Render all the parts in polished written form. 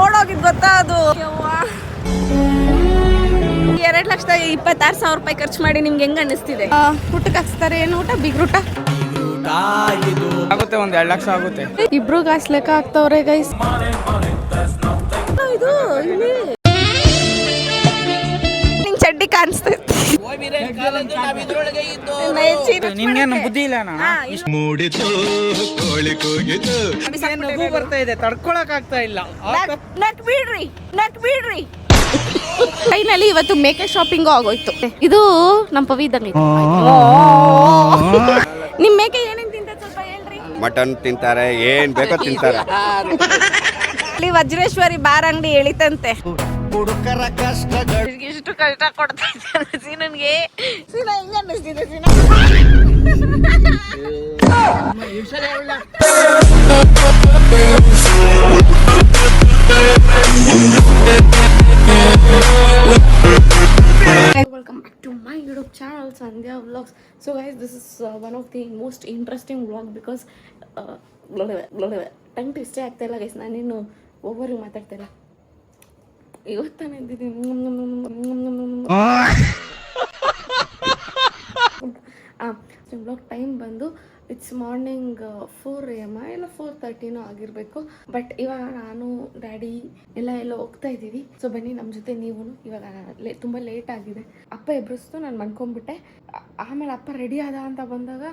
ಓಡೋಗಿದ್ ಗೊತ್ತಾ ಅದು. 2,26,000 ರೂಪಾಯಿ ಖರ್ಚು ಮಾಡಿ ನಿಮ್ಗೆ ಹೆಂಗ್ ಅನ್ನಿಸ್ತಿದೆ? ಊಟಕ್ಕೆ ಹಾಕ್ಸ್ತಾರೆ. ಏನು ಊಟ? ಬಿಗ್ರೂಟ ಆಗುತ್ತೆ, 1-2 ಲಕ್ಷ ಆಗುತ್ತೆ. ಇಬ್ರು ಗಾಸ್ ಲೆಕ್ಕ ಆಗ್ತವ್ರೆ ಗೈಸ್. ಇದು ನಿಂಗ್ ಚಡ್ಡಿ ಕಾಣಿಸ್ತೈತಿ. ನಿನ್ಗೇನು ಬುದ್ಧಿ ಇಲ್ಲ ಬರ್ತಾ ಇದೆ, ತಡ್ಕೊಳಕ್ ಆಗ್ತಾ ಇಲ್ಲ. ನಟ್ ಬಿಡ್ರಿ. ಫೈನಲಿ ಇವತ್ತು ಮೇಕೆ ಶಾಪಿಂಗ್ ಆಗೋಯ್ತು. ಇದು ನಮ್ಮ ಪವಿ ಇದ್ದಂಗೆ. ನಿಮ್ ಮೇಕೆ ಏನೇನ್ ತಿಂತ ಸ್ವಲ್ಪ ಹೇಳ್ರಿ. ಮಟನ್ ತಿಂತಾರೆ, ಏನ್ ಬೇಕೋ ತಿಂತಾರೆ. ಅಲ್ಲಿ ವಜ್ರೇಶ್ವರಿ ಬಾರ್ ಅಂಗಡಿ ಎಳಿತಂತೆ. ಇಷ್ಟು ಕಷ್ಟ ಕೊಡ್ತಾ ಇದ್ದಾರೆ ಸೀನನ್ಗೆ. ಸೀನಾ ಹೆಂಗ ಅನ್ನಿಸ್ತಿದೆ ಸೀನಾ? Welcome back to my YouTube channel Sandhya Vlogs. So guys, this is one of the most interesting vlog because tongue ಇಷ್ಟೇ ಆಗ್ತಾ ಇಲ್ಲ ಗೈಸ್. ನಾನೇನು ಓವರ್ ಮಾತಾಡ್ತಾ ಇಲ್ಲ. ಇವತ್ತಾನೆ ಬ್ಲಾಗ್ ಟೈಮ್ ಬಂದು ಇಟ್ಸ್ ಮಾರ್ನಿಂಗ್ 4 AM ಇಲ್ಲ 4:30 ಆಗಿರಬೇಕು. ಬಟ್ ಇವಾಗ ನಾನು ಡ್ಯಾಡಿ ಎಲ್ಲ ಹೋಗ್ತಾ ಇದ್ದೀವಿ. ಸೊ ಬನ್ನಿ ನಮ್ಮ ಜೊತೆ ನೀವು. ಇವಾಗ ತುಂಬ ಲೇಟ್ ಆಗಿದೆ. ಅಪ್ಪ ಎಬ್ಬಿಸ್ತು, ನಾನು ಮನ್ಕೊಂಡ್ಬಿಟ್ಟೆ. ಆಮೇಲೆ ಅಪ್ಪ ರೆಡಿ ಆದ ಅಂತ ಬಂದಾಗ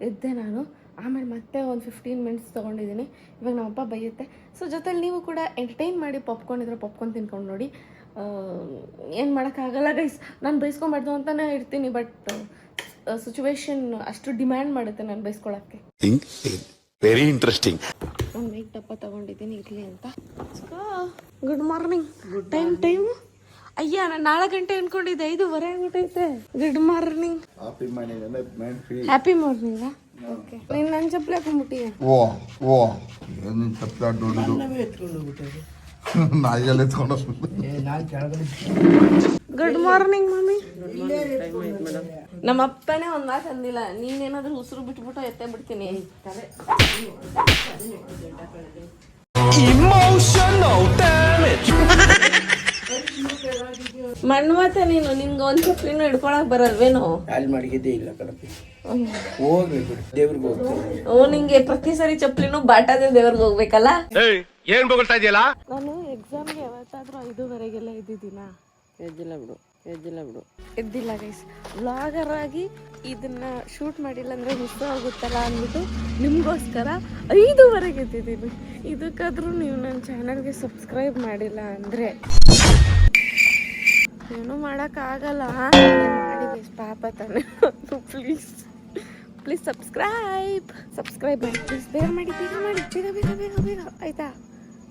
ಎದ್ದೆ ನಾನು. ಆಮೇಲೆ ಮತ್ತೆ ಒಂದು 15 ಮಿನಿಟ್ಸ್ ತೊಗೊಂಡಿದ್ದೀನಿ. ಇವಾಗ ನಮ್ಮಪ್ಪ ಬೈಯುತ್ತೆ. ಸೊ ಜೊತೆಲಿ ನೀವು ಕೂಡ ಎಂಟರ್ಟೈನ್ ಮಾಡಿ ಪಾಪ್ಕಾರ್ನ್ ಇದ್ರೆ ಪಾಪ್ಕಾರ್ನ್ ತಿನ್ಕೊಂಡು ನೋಡಿ. ಏನು ಮಾಡೋಕ್ಕಾಗಲ್ಲ ಗೈಸ್, ನಾನು ಬೈಸ್ಕೊಂಬಾರ್ದು ಅಂತಲೇ ಇರ್ತೀನಿ. ಬಟ್ ಸಿಚುವೇಶನ್ ಅಷ್ಟು ಡಿಮ್ಯಾಂಡ್ ಮಾಡುತ್ತೆ ನಾನು ಬೈಸ್ಕೊಳಕ್ಕೆ. Very interesting. ಒಂದು ಮೇಕ್ ಡಬ್ಬ ತೊಗೊಂಡಿದ್ದೀನಿ ಇಡ್ಲಿ ಅಂತ. Good morning. ಟೈಮ್ ಅಯ್ಯ, ನಾನು 4 ಗಂಟೆ ಅನ್ಕೊಂಡಿದ್ದೆ, 5:15 ಆಗ್ಬಿಟ್ಟೈತೆ. Good morning. Happy morning. Okay, ನೀನು ನನ್ನ ಚಪ್ಪಲಿ ಹಾಕೊಂಡ್ಬಿಟ್ಟಿಯ? ನಿನ್ನ ಚಪ್ಪಲಿ ದೊಡ್ಡದು ನಾಯಿಯಲ್ಲೇ ತಗೊಂಡು. Good morning mummy. ನಮ್ಮ ಅಪ್ಪನೇ ಒಂದು ಮಾತು ಅಂದಿಲ್ಲ, ನೀನೇನಾದ್ರೂ ಉಸಿರು ಬಿಟ್ಬಿಟ್ಟು ಎತ್ತೆ ಬಿಡ್ತೀನಿ. ಮಣ್ವತ ನೀನು, ನಿನ್ಗೆ ಒಂದು ಚಪ್ಪಲಿನೂ ಹಿಡ್ಕೊಳಕ್ ಬರಲ್ವೇನು? ಅಲ್ಲಿ ಮಡಗಿದ್ದೇ ಇಲ್ಲ ಕಣಪ್ಪಿ, ಹೋಗ್ಬೇಕು ದೇವ್ರಿಗೆ ಹೋಗ್ತೀನಿ. ಓ, ನಿಂಗೆ ಪ್ರತಿ ಸರಿ ಚಪ್ಪಲಿನೂ ಬಾಟಾದೆ ದೇವ್ರಿಗೆ ಹೋಗ್ಬೇಕಲ್ಲ? ಏನ್ ಬೊಗಳ್ತಾ ಇದೆಯಲ್ಲ? ನಾನು ಎಕ್ಸಾಮ್ಗೆ ಯಾವತ್ತಾದ್ರೂ 5:30 ಎದ್ದಿದ್ದೀನಾ? ಎದ್ದಿಲ್ಲ ಗೈಸ್. ವ್ಲಾಗರ್ ಆಗಿ ಇದನ್ನ ಶೂಟ್ ಮಾಡಿಲ್ಲ ಅಂದ್ರೆ ಮಿಸ್ ಆಗುತ್ತಲ್ಲ ಅಂದ್ಬಿಟ್ಟು ನಿಮ್ಗೋಸ್ಕರ 5:30 ಎದ್ದಿದ್ದೀನಿ. ಇದಕ್ಕಾದ್ರೂ ನೀವು ನನ್ನ ಚಾನಲ್ಗೆ ಸಬ್ಸ್ಕ್ರೈಬ್ ಮಾಡಿಲ್ಲ ಅಂದ್ರೆ ಏನೂ ಮಾಡೋಕ್ಕಾಗಲ್ಲ. ಮಾಡಿ ಗೈಸ್, ಪಾಪ ತಾನೆ. ಪ್ಲೀಸ್ ಸಬ್ಸ್ಕ್ರೈಬ್ ಮಾಡಿ ಪ್ಲೀಸ್. ಬೇಗ ಮಾಡಿ ಬೇಗ ಆಯ್ತಾ?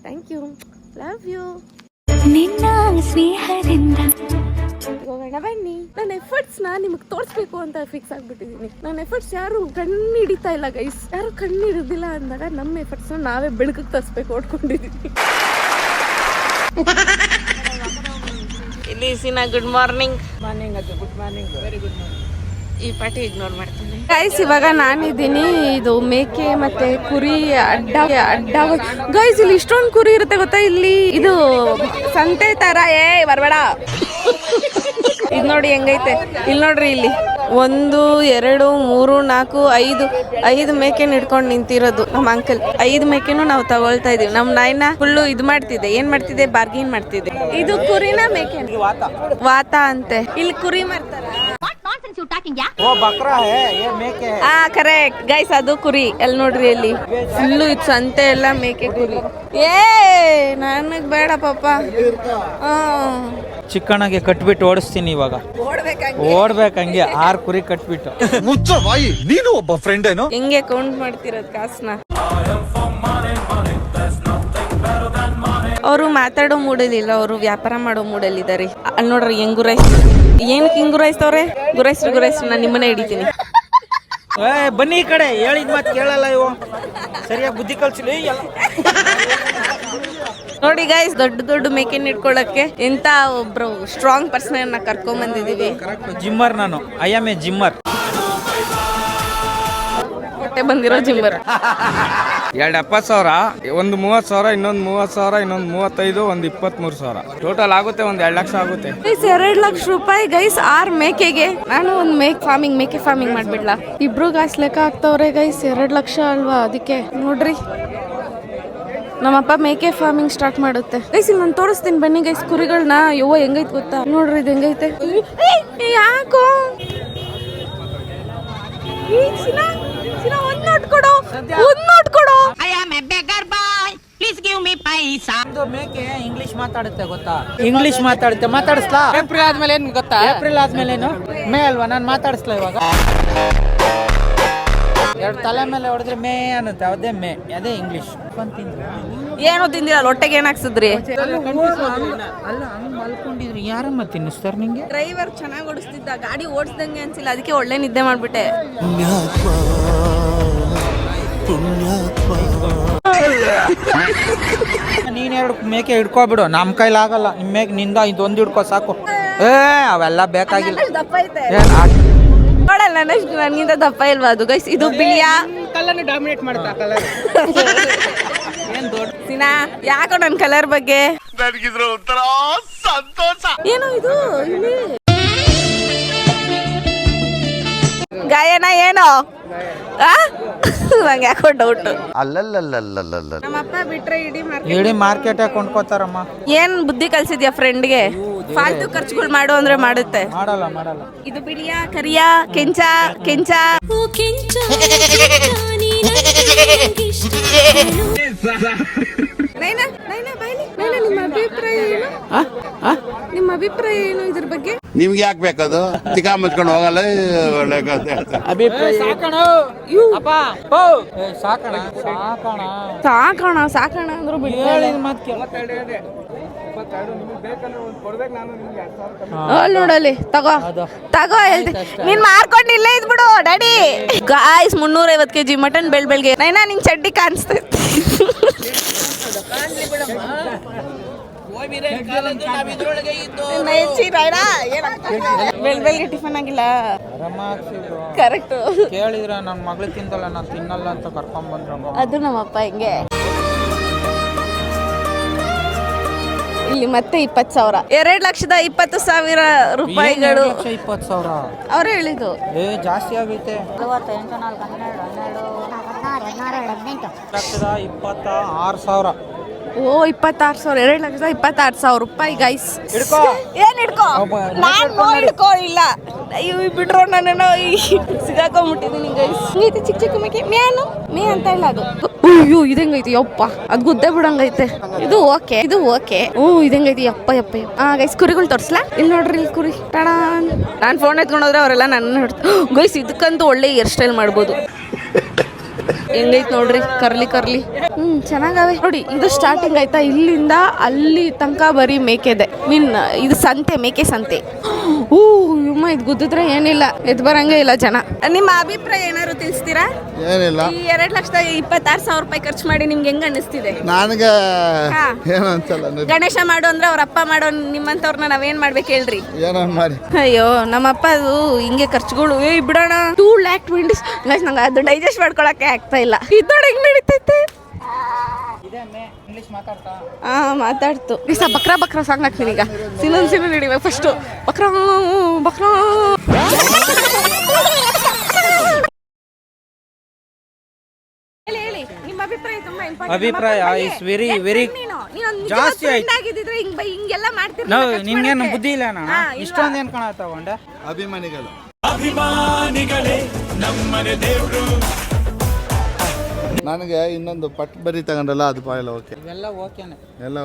Thank you, love you. ನಿನ್ನ ಸ್ನೇಹದಿಂದ ಹೋಗೋಣ ಬನ್ನಿ. ನನ್ನ ಎಫರ್ಟ್ಸ್ನ ನಿಮಗೆ ತೋರಿಸ್ಬೇಕು ಅಂತ ಫಿಕ್ಸ್ ಆಗಿಬಿಟ್ಟಿದ್ದೀನಿ. ನನ್ನ ಎಫರ್ಟ್ಸ್ ಯಾರು ಕಣ್ಣು ಹಿಡಿತಾ ಇಲ್ಲ ಗೈಸ್. ಯಾರು ಕಣ್ಣು ಹಿಡಿದಿಲ್ಲ ಅಂದಾಗ ನಮ್ಮ ಎಫರ್ಟ್ಸ್ನ ನಾವೇ ಬೆಳಕಿಗೆ ತರಿಸ್ಬೇಕು ಓಡ್ಕೊಂಡಿದ್ದೀವಿ. ಇಲ್ಲಿ Seena good morning. Good morning, very good morning. ಈ ಪಾಟಿ ಇಗ್ನೋರ್ ಮಾಡ್ತೀನಿ ಗೈಸ್. ಇವಾಗ ನಾನಿದ್ದೀನಿ, ಇದು ಮೇಕೆ ಮತ್ತೆ ಕುರಿ ಅಡ್ಡ ಗೈಸ್. ಇಲ್ಲಿ ಇಷ್ಟೊಂದು ಕುರಿ ಇರುತ್ತೆ ಗೊತ್ತಾ? ಇಲ್ಲಿ ಇದು ಸಂತೆ ತರ. ಬರಬೇಡ. ಇದು ನೋಡಿ ಹೆಂಗೈತೆ. ಇಲ್ಲಿ ನೋಡ್ರಿ, ಇಲ್ಲಿ 1 2 3 4 5 ಮೇಕೆನ ಹಿಡ್ಕೊಂಡು ನಿಂತಿರೋದು ನಮ್ಮ ಅಂಕಲ್. 5 ಮೇಕೆನೂ ನಾವು ತಗೊಳ್ತಾ ಇದೀವಿ. ನಮ್ಮ ನಾಯಿನ ಫುಲ್ಲು ಇದು ಮಾಡ್ತಿದ್ದೆ. ಏನ್ ಮಾಡ್ತಿದ್ದೆ? ಬಾರ್ಗಿನ್ ಮಾಡ್ತಿದ್ದೆ. ಇದು ಕುರಿನ ಮೇಕೆ? ವಾತ ಅಂತೆ. ಇಲ್ಲಿ ಕುರಿ ಮಾಡ್ತಾರ. ಕರೆಕ್ಟ್ ಗೈಸ್, ಅದು ಕುರಿ. ಎಲ್ಲಿ ನೋಡ್ರಿ, ಅಲ್ಲಿ ಫುಲ್ಲು ಇದು ಸಂತೆ ಎಲ್ಲ ಮೇಕೆ ಕುರಿ. ನನಗ್ ಬೇಡ ಪಾಪ. ಚಿಕ್ಕಣ್ಣಗೆ ಕಟ್ಬಿಟ್ಟು ಓಡಿಸ್ತೀನಿ ಇವಾಗ. ಓಡ್ಬೇಕಂಗೆ 6 ಕುರಿ ಕಟ್ಬಿಟ್ಟು. ನೀನು ಒಬ್ಬ ಫ್ರೆಂಡ್ ಏನೋ. ಹೆಂಗೆ ಕೌಂಟ್ ಮಾಡ್ತಿರೋದ್ ಕಾಸ್ನ? ಅವರು ಮಾತಾಡೋ ಮೂಡಲಿಲ್ಲ, ಅವರು ವ್ಯಾಪಾರ ಮಾಡೋ ಮೂಡಲ್ಲಿದ್ದಾರೆ. ಅಲ್ಲಿ ನೋಡ್ರಿ ಹೆಂಗ್ ಏನಕ್ಕೆ ಹಿಂಗ್ ಗುರಾಯಿಸ್ತವ್ರೆ? ಗುರಾಯಿಸ್ರು ನಾನು ನಿಮ್ಮನ್ನ ಹಿಡಿತೀನಿ. ಬನ್ನಿ ಈ ಕಡೆ. ಹೇಳಿದ ಮಾತು ಕೇಳಲ್ಲ ಇವು. ಸರಿಯಾಗಿ ಬುದ್ಧಿ ಕಲ್ಸಿಲ್ಲ. ನೋಡಿ ಗೈಸ್, ದೊಡ್ಡ ಮೇಕೆನ್ ಇಟ್ಕೊಳ್ಳಕ್ಕೆ ಎಂತ ಒಬ್ರು ಸ್ಟ್ರಾಂಗ್ ಪರ್ಸನ್ ಕರ್ಕೊಂಡ್ ಬಂದಿದೀವಿ. ಜಿಮ್ಮರ್ ನಾನು. I am a gymmer. ಹೊಟ್ಟೆ ಬಂದಿರೋ ಜಿಮ್ಮರ್. 70,000, ಒಂದು 30,000, ಇನ್ನೊಂದು 30,000, ಇನ್ನೊಂದು 35, ಒಂದು 23,000. ಟೋಟಲ್ ಆಗುತ್ತೆ, ಒಂದು 2 ಲಕ್ಷ ಆಗುತ್ತೆ. 2 ಲಕ್ಷ ರೂಪಾಯಿ ಗೈಸ್ 6 ಮೇಕೆಗೆ. ನಾನು ಒಂದು ಮೇಕೆ ಫಾರ್ಮಿಂಗ್ ಮಾಡ್ಬಿಡ್ಲಾ? ಇಬ್ರು ಗಾಯ್ಸ್ ಲೆಕ್ಕ ಆಗ್ತವ್ರೆ ಗೈಸ್. 2 ಲಕ್ಷ ಅಲ್ವಾ? ಅದಕ್ಕೆ ನೋಡ್ರಿ ನಮ್ಮಪ್ಪ ಮೇಕೆ ಫಾರ್ಮಿಂಗ್ ಸ್ಟಾರ್ಟ್ ಮಾಡುತ್ತೆ ಗೈಸ್. ಇಲ್ಲಿ ನಾನು ತೋರಿಸ್ತೀನಿ ಬನ್ನಿ ಗೈಸ್ ಕುರಿಗಳನ್ನ. ಯವ್ವ ಹೆಂಗೈತೆ ಗೊತ್ತಾ? ನೋಡ್ರಿ ಇದು ಹೆಂಗೈತೆ. ಯಾಕೋ ಒಂದ್ ನೋಟ್ ಕೊಡು. ಮೇಕೆ ಇಂಗ್ಲಿಷ್ ಮಾತಾಡುತ್ತೆ ಗೊತ್ತಾ? ಇಂಗ್ಲಿಷ್ ಮಾತಾಡುತ್ತೆ. ಮಾತಾಡಿಸ್ಲಾ? ಏಪ್ರಿಲ್ ಆದ್ಮೇಲೆ ಏನು ಗೊತ್ತಾ? ಏಪ್ರಿಲ್ ಆದ್ಮೇಲೆ ಏನು? ಮೇ ಅಲ್ವಾ? ನಾನು ಮಾತಾಡಿಸ್ಲಾ ಇವಾಗ? 2 ತಲೆ ಮೇಲೆ ಹೊಡೆದ್ರೆ ಮೇ ಅನ್ನುತ್ತೆ. ಅದೇ ಮೇ, ಅದೇ ಇಂಗ್ಲಿಷ್. ಏನೋ ತಿಂದಿರಲ್ಲ, ಹೊಟ್ಟೆಗೆ ಏನ್ ಹಾಕ್ಸಿದ್ರಿ? ಅಲ್ಲ ಹಂಗ್ ಮಲ್ಕೊಂಡಿದ್ರಿ. ಯಾರಮ್ಮ ತಿನ್ನಿಸ್ತಾರ ನಿಂಗೆ? ಡ್ರೈವರ್ ಚೆನ್ನಾಗಿ ಓಡಿಸ್ತಿದ್ದ, ಗಾಡಿ ಓಡಿಸ್ದಂಗೆ ಅನ್ಸಿಲ್ಲ, ಅದಕ್ಕೆ ಒಳ್ಳೆ ನಿದ್ದೆ ಮಾಡ್ಬಿಟ್ಟೆ. ನೀನ್ 2 ಮೇಕೆ ಹಿಡ್ಕೊಬಿಡು, ನಮ್ ಕೈಲಾಗಲ್ಲ. ನಿಮ್ ಮೇಕೆ ನಿಂದ ಇದೊಂದು ಹಿಡ್ಕೋ ಸಾಕು. ಅವೆಲ್ಲ ಬೇಕಾಗಿಲ್ಲ. ದಪ್ಪ ಐತೆ ನೋಡಲ್ಲ, ನನ್ಗಿಂತ ದಪ್ಪ ಇಲ್ವಾ ಅದು ಗೈಸ್? ಇದು ಬಿಳಿಯ ಕಲರ್ ಡಾಮಿನೇಟ್ ಮಾಡುತ್ತಾ? ಕಲರ್ ಸಿನಾ ಯಾಕೋ ನನ್ ಕಲರ್ ಬಗ್ಗೆ ನನಗಿದ್ರ ಒಂಥರ ಸಂತೋಷ. ಏನೋ ಇದು ಇಲ್ಲಿ ಗಾಯನ ಏನೋ ನಂಗೆ ಯಾಕೋ ಡೌಟ್. ನಮ್ಮಪ್ಪ ಬಿಟ್ರೆ ಇಡೀ ಮಾರ್ಕೆಟ್ ಕೊಂಡ್ಕೋತಾರಮ್ಮ. ಏನ್ ಬುದ್ಧಿ ಕಲ್ಸಿದ್ಯಾ ಫ್ರೆಂಡ್ಗೆ? ಫಾಲ್ತು ಖರ್ಚುಗಳು ಮಾಡು ಅಂದ್ರೆ ಮಾಡುತ್ತೆ. ಮಾಡಲ್ಲ. ಇದು ಬಿಳಿಯ ಕರಿಯ ಕೆಂಚ ನಿಮ್ಮ ಅಭಿಪ್ರಾಯ ಏನು ಇದ್ರ ಬಗ್ಗೆ? ನಿಮ್ಗೆ ಯಾಕೆ ಬೇಕದು? ಚಿಕ್ಕ ಮುಚ್ಕೊಂಡು ಹೋಗಲ್ಲ. ಒಳ್ಳೆ ಕಥೆ. ಸಾಕಣ ಅಂದ್ರು ಬಿಡಿ. ನೋಡಲಿ ತಗೋ ಹೇಳ್ತೀನಿ. ನೀನ್ ಮಾರ್ಕೊಂಡು ಇಲ್ಲೇ ಇದ್ಬಿಡು ಡ್ಯಾಡಿ. ಗಾಯ್ಸ್ 350 kg ಮಟನ್ ಬೆಳ್ಗೆ ನೈನಾ ನಿಂಗ್ ಚಡ್ಡಿ ಕಾಣಿಸ್ತೈತಿ. ಬೆಳ್ಗೆ ಟಿಫನ್ ಆಗಿಲ್ಲ. ಕರೆಕ್ಟ್ ಕೇಳಿದ್ರೆ ನನ್ನ ಮಗಳು ತಿಂದಲ್ಲ, ನಾನು ತಿನ್ನಲ್ಲ ಅಂತ ಕರ್ಕೊಂಡ್ ಬಂದ್ರ. ಅದು ನಮ್ಮಪ್ಪ ಹಿಂಗೆ. ಇಲ್ಲಿ ಮತ್ತೆ 20,000. 2,20,000 ರೂಪಾಯಿಗಳು. 20,000 ಅವರೇ ಹೇಳಿದ್ದು. ಜಾಸ್ತಿ ಆಗೈತೆ. 26,000. ಓ 26,000. 2,26,000 ರೂಪಾಯಿ ಗೈಸ್. ಏನ್ ಹಿಡ್ಕೋ? ಹಿಡ್ಕೋ ಇಲ್ಲ ಬಿಡ್ರೋ, ನಾನು ಸಿಗಾಕೊಂಡ್ಬಿಟ್ಟಿದ್ದೀನಿ ಗೈಸ್. ಚಿಕ್ಕ ಮೇಕೆ ಮೇ ಅಂತ ಇಲ್ಲ ಅದು. ಅಯ್ಯೋ ಇದಂಗೈತಿ ಯಪ್ಪ, ಅದು ಗುದ್ದೆ ಬಿಡಂಗೈತೆ. ಇದು ಓಕೆ ಇದಂಗೈತಿ ಯಪ್ಪ. ಗೈಸ್ ಕುರಿಗಳು ತೋರ್ಸ್ಲಾ? ಇಲ್ಲಿ ನೋಡ್ರಿ, ಇಲ್ಲಿ ಕುರಿ. ನಾನು ಫೋನ್ ಎತ್ಕೊಂಡೋದ್ರೆ ಅವರೆಲ್ಲ ನನ್ನ ಗೈಸ್. ಇದಕ್ಕಂತೂ ಒಳ್ಳೆ ಹೇರ್ ಸ್ಟೈಲ್ ಮಾಡ್ಬೋದು. ಹೆಂಗೈತ್ ನೋಡ್ರಿ, ಕರ್ಲಿ ಚೆನ್ನಾಗವೆ ನೋಡಿ. ಇದು ಸ್ಟಾರ್ಟಿಂಗ್ ಆಯ್ತಾ, ಇಲ್ಲಿಂದ ಅಲ್ಲಿ ತನಕ ಬರೀ ಮೇಕೆದೆ. ಇದು ಸಂತೆ, ಮೇಕೆ ಸಂತೆ. ಇಮ್ಮ ಇದು ಗುದ್ದಿದ್ರೆ ಏನಿಲ್ಲ, ಎದ್ ಬರಂಗೆ ಇಲ್ಲ ಜನ. ನಿಮ್ಮ ಅಭಿಪ್ರಾಯ ಏನಾದ್ರು ತಿಳಿಸ್ತೀರಾ? ಏನಿಲ್ಲ. ಈ 2,26,000 ರೂಪಾಯಿ ಖರ್ಚು ಮಾಡಿ ನಿಮ್ಗೆ ಹೆಂಗ್ ಅನ್ನಿಸ್ತಿದೆ? ನನಗೆ ಏನು ಅನ್ಸಲ್ಲ. ಗಣೇಶ ಮಾಡು ಅಂದ್ರೆ ಅವ್ರ ಅಪ್ಪ ಮಾಡೋ ನಿಮ್ಮಂತವ್ರನ್ನ ನಾವೇನ್ ಮಾಡ್ಬೇಕು ಹೇಳ್ರಿ? ಏನೋ ಮಾಡಿ. ಅಯ್ಯೋ ನಮ್ಮಪ್ಪ ಅದು ಹಿಂಗೆ ಖರ್ಚುಗಳು. ಬಿಡೋಣ 2,20,000 ನಂಗೆ ಅದು ಡೈಜೆಸ್ಟ್ ಮಾಡ್ಕೊಳಕ್ಕೆ ಆಗ್ತಾ ಇಲ್ಲ. ಇದೋಡ ಹೆಂಗ್ ನಡೀತೈತೆ? ಮಾತಾಡ್ತು. ಬಕ್ರಾ ಸಾಂಗ್ ಹಾಕ್ತೀನಿ ಈಗ. ಸಿನನ್ ಹಿಡಿಬೇಕು ಫಸ್ಟ್. ಬಕ್ರಾ ಹೇಳಿ ನಿಮ್ಮ ಅಭಿಪ್ರಾಯ. ತುಂಬಾ ಇಂಪಾರ್ಟೆಂಟ್. ಅಭಿಪ್ರಾಯ ಇಸ್ ವೆರಿ ಜಾಸ್ತಿ ಆಗಿದ್ರೆ ಹಿಂಗೆಲ್ಲ ಮಾಡ್ತೀರಿ. ನಿಮ್ಗೇನು ಬುದ್ಧಿ ಇಲ್ಲ? ಇಷ್ಟೊಂದು ಏನ್ ಕಾಣತ್ತವಂಡ? ಅಭಿಮಾನಿಗಳೇ ನಮ್ಮನೆ ದೇವ್ರು. ನನಗೆ ಇನ್ನೊಂದು ಪಟ್ ಬರಿ ತಗೊಂಡ್ರಲ್ಲ, ಅದು ಪಾಯಿಲ್ಲ. ಓಕೆ, ಎಲ್ಲ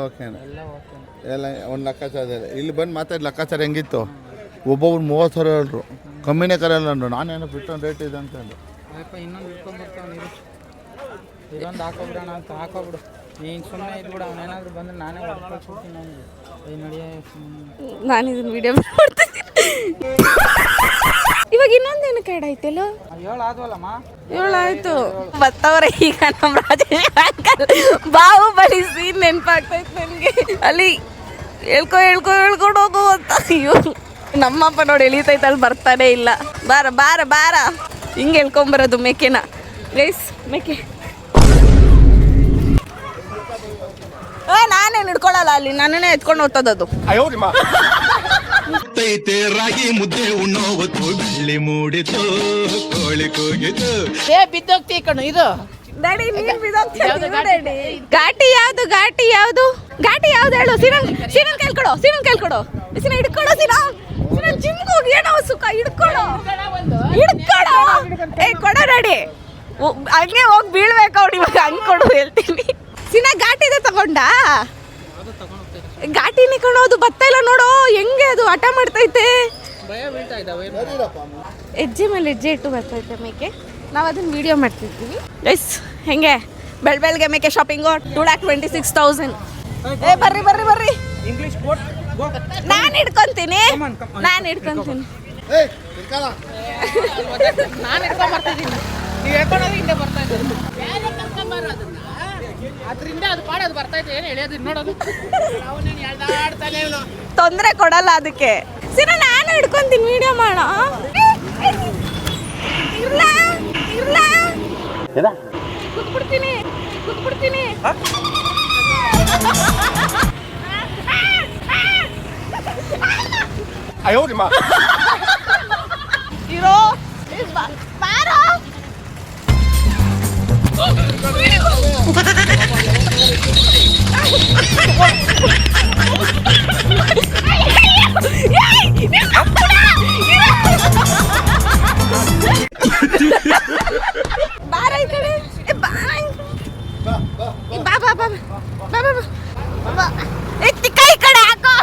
ಓಕೆನೆ. ಎಲ್ಲ ಒಂದು ಲೆಕ್ಕಾಚಾರ ಇಲ್ಲ. ಇಲ್ಲಿ ಬಂದು ಮಾತಾಡಿ ಲೆಕ್ಕಾಚಾರ ಹೆಂಗಿತ್ತು? ಒಬ್ಬೊಬ್ರು 30,000 ಹೇಳ್ರು, ಕಮ್ಮಿನೇ ಕರೆಯಲ್ಲ ಅಂದ್ರು. ನಾನೇನೋ ಬಿಟ್ಟು ರೇಟ್ ಇದೆ ಅಂತ ಅಂದು. ಇನ್ನೊಂದು ಇಟ್ಕೊಂಡ್ಬರ್ತಾವ. ಇದೊಂದು ಹಾಕೋಬಿಡೋಣ ಅಂತ ಹಾಕೋಬಿಡು. ನೀನು ಸುಮ್ಮನೆ ಇದ್ಬಿಡ. ಅವನೇನಾದ್ರು ಬಂದ್ರೆ ನಾನೇ ಹೊಡ್ಕೊಳ್ತೀನಿ. ನಾನು ಇದನ್ನ ವಿಡಿಯೋ ಮಾಡ್ತೀನಿ. ಇವಾಗ ಇನ್ನೊಂದೇನು ಕೈಡ್ ಐತೆಲ್ಲ? 7 ಆದ್ವಲ್ಲಮ್ಮ. 7 ಆಯ್ತು. ಬತ್ತವ್ರೆ ಈಗ ನಮ್ಮ ರಾಜೇಶ್ ಅಂಕಲ್ ಬಾಹುಬಲಿ ಸೀನ್ ನೆನಪಾಗ್ತೈತೆ ನನಗೆ. ಅಲ್ಲಿ ಹೇಳ್ಕೊಂಡು ಹೋಗು ಅಂತ. ಅಯ್ಯೋ ನಮ್ಮಪ್ಪ ನೋಡಿ ಎಳಿತೈತೆ, ಅಲ್ಲಿ ಬರ್ತಾನೆ ಇಲ್ಲ. ಬಾರ ಹಿಂಗೆ ಹೇಳ್ಕೊಂಬರೋದು ಮೇಕೆನ. ಗೈಸ್ ಮೇಕೆ ನಾನೇನು ಹಿಡ್ಕೊಳ್ಳಲ್ಲ ಅಲ್ಲಿ ನನ್ನನ್ನೇ ಎತ್ಕೊಂಡು ಹೋಗ್ತದದು. ರಾಗಿ ಮುದ್ದೆ ಉಣ್ಣೋವತ್ತು ಬೆಳ್ಳಿ ಮೂಡಿತು ಕೋಳಿ ಕೂಗಿತು ಬಿದ್ದೋಗ್ತಿ ಕಣು ಇದು ಡ್ಯಾಡಿ ನೀನ್ ಬಿದ್ದೋಗ್ತೀಯ ಡ್ಯಾಡಿ. ಘಾಟಿ ಯಾವ್ದು ಹೇಳು? ಸೀನನ್ ಕೇಳ್ಕೊಡು ಸೀನ ಹಿಡ್ಕೊಡು ಸೀನ ಜಿಮ್ಗೆ ಹೋಗಿ ಏನೋ ಸುಖ ಹಿಡ್ಕೊಡು ಏ ಕೊಡ ಡ್ಯಾಡಿ. ಹಂಗೆ ಹೋಗಿ ಬೀಳ್ಬೇಕು ಅವ್ನು ಇವಾಗ ಹಂಗೆ ಕೊಡು ಹೇಳ್ತೀನಿ. ಸೀನಾ ಘಾಟಿದೆ ತಗೊಂಡ ಘಾಟಿನಿ ಕಣೋದು ಬರ್ತಾ ಇಲ್ಲ ನೋಡು ಹೆಂಗೆ ಅದು ಹಠ ಮಾಡ್ತೈತೆ. ಹೆಜ್ಜೆ ಮೇಲೆ ಹೆಜ್ಜೆ ಇಟ್ಟು ಬರ್ತೈತೆ ಮೇಕೆ. ನಾವು ಅದನ್ನ ವಿಡಿಯೋ ಮಾಡ್ತಿರ್ತೀವಿ ಗೈಸ್. ಹೆಂಗೆ ಬೆಳಗ್ಗೆ ಮೇಕೆ ಶಾಪಿಂಗು 2,26,000. ಏ ಬರ್ರಿ ಇಂಗ್ಲಿಷ್ ನಾನು ಹಿಡ್ಕೊಂತೀನಿ. ನಾನು ಹಿಡ್ಕೊಂಬರ್ತಿದ್ದೀನಿ. ನೀವು ಹೇಳ್ಕೊಂಡೋದ್ರೆ ಹಿಂದೆ ಬರ್ತಾ ಇದ್ದೀರಿ. ಅದರಿಂದ ಅದು ಪಾಡ ಅದು ಬರ್ತಾ ಇದೆ. ಏನು ಹೇಳಿಯೋದು ನೋಡೋದು ಅವನೇನು ಹೇಳ್ದಾಡ್ತಾನೆ ಇವನು. ತೊಂದರೆ ಕೊಡಲ್ಲ ಅದಕ್ಕೆ. ಸೀನಾ ನಾನು ಹಿಡ್ಕೊಂತೀನಿ ವಿಡಿಯೋ ಮಾಡೋ. ಇಲ್ಲ ಕುತ್ಬಿಡ್ತೀನಿ. ಇರೋ ಬಾರೋ. ಬಾರ ಈ ಕಡೆ. ಬಾ ಎತ್ತಿಕ ಈ ಕಡೆ ಹಾಕೋ.